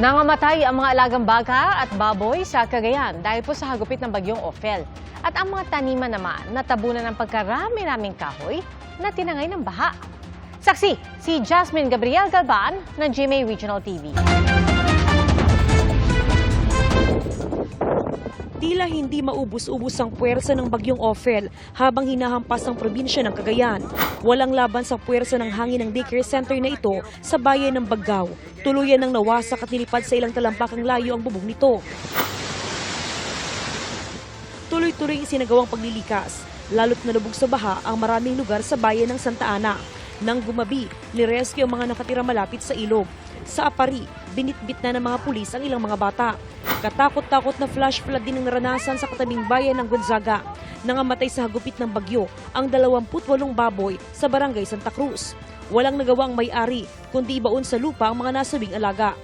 Nangamatay ang mga alagang baka at baboy sa Cagayan dahil po sa hagupit ng bagyong Ophel. At ang mga taniman naman natabunan ng pagkarami-raming kahoy na tinangay ng baha. Saksi, si Jasmine Gabriel Galban ng GMA Regional TV. Tila hindi maubos-ubos ang puwersa ng bagyong Ophel habang hinahampas ang probinsya ng Cagayan. Walang laban sa puwersa ng hangin ng daycare center na ito sa bayan ng Baggao. Tuluyan ng nawasak at nilipad sa ilang talampakang layo ang bubong nito. Tuloy-tuloy isinagawang paglilikas, lalo't nalubog sa baha ang maraming lugar sa bayan ng Santa Ana. Nang gumabi, nirescue ang mga nakatira malapit sa ilog. Sa Apari, binitbit na ng mga pulis ang ilang mga bata. Katakot-takot na flash flood din ang naranasan sa katabing bayan ng Gonzaga. Nangamatay sa hagupit ng bagyo ang 28 baboy sa barangay Santa Cruz. Walang nagawa ang may-ari, kundi ibaon sa lupa ang mga nasabing alaga.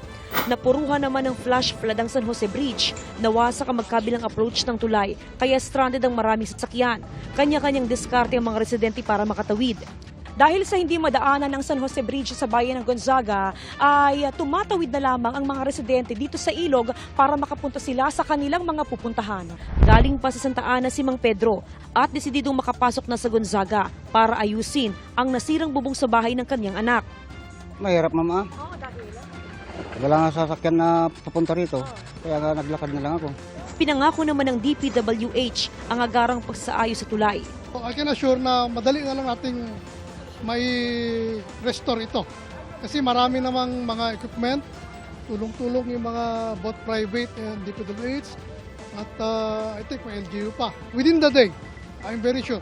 Napuruhan naman ng flash flood ang San Jose Bridge. Nawasak ang magkabilang approach ng tulay, kaya stranded ang maraming sasakyan. Kanya-kanyang diskarte ang mga residente para makatawid. Dahil sa hindi madaanan ng San Jose Bridge sa bayan ng Gonzaga, ay tumatawid na lamang ang mga residente dito sa ilog para makapunta sila sa kanilang mga pupuntahan. Galing pa sa Santa Ana si Mang Pedro at desididong makapasok na sa Gonzaga para ayusin ang nasirang bubong sa bahay ng kanyang anak. Mahirap, mama. Wala nga sasakyan na papunta rito, kaya nga naglakad na lang ako. Pinangako naman ng DPWH ang agarang pagsaayos sa tulay. I can assure na madali na lang nating may restore ito. Kasi marami namang mga equipment, tulong-tulong yung mga both private and DPWH at I think may LGU pa. Within the day, I'm very sure,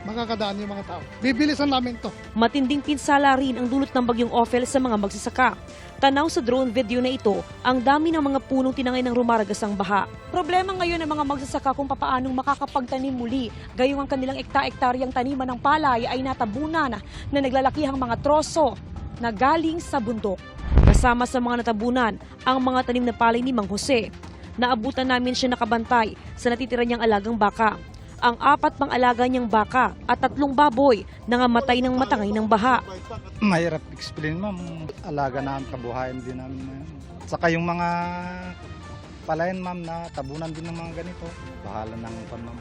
makakadaan yung mga tao. Bibilisan namin to. Matinding pinsala rin ang dulot ng bagyong Ophel sa mga magsasaka. Tanaw sa drone video na ito, ang dami ng mga punong tinangay ng rumaragas ang baha. Problema ngayon ng mga magsasaka kung papaanong makakapagtanim muli. Gayong ang kanilang ekta-ektaryang taniman ng palay ay natabunan na naglalakihang mga troso na galing sa bundok. Kasama sa mga natabunan, ang mga tanim na palay ni Mang Jose. Naabutan namin siya nakabantay sa natitira niyang alagang baka. Ang 4 pang alaga niyang baka at 3 baboy nangamatay ng matangay ng baha. Mahirap explain, ma'am. Alaga namin, kabuhayan din namin. Saka yung mga palayan, ma'am, na tabunan din ng mga ganito. Bahala ng ma'am.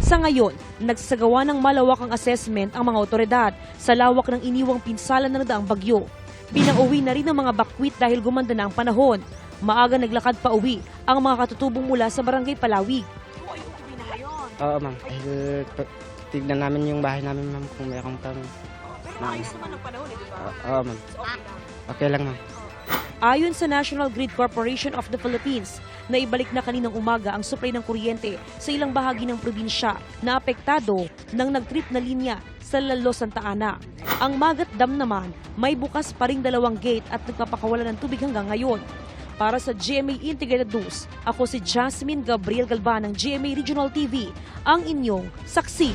Sa ngayon, nagsasagawa ng malawakang assessment ang mga otoridad sa lawak ng iniwang pinsala ng nadaang bagyo. Pinauwi na rin ang mga bakwit dahil gumanda na ang panahon. Maaga naglakad pa uwi ang mga katutubong mula sa barangay Palawig. Oo, ma'am. Tignan namin yung bahay namin, ma'am, kung may akong tanong. Pero maayos naman ang panahon, di ba? Oo, ma'am. Okay lang, ma'am. Ayon sa National Grid Corporation of the Philippines, naibalik na kaninang umaga ang supply ng kuryente sa ilang bahagi ng probinsya na apektado ng nag-trip na linya sa Lalo, Santa Ana. Ang Magat Dam naman, may bukas pa ring 2 gate at nagpapakawala ng tubig hanggang ngayon. Para sa GMA Integrated News, ako si Jasmine Gabriel Galban ng GMA Regional TV, ang inyong saksi.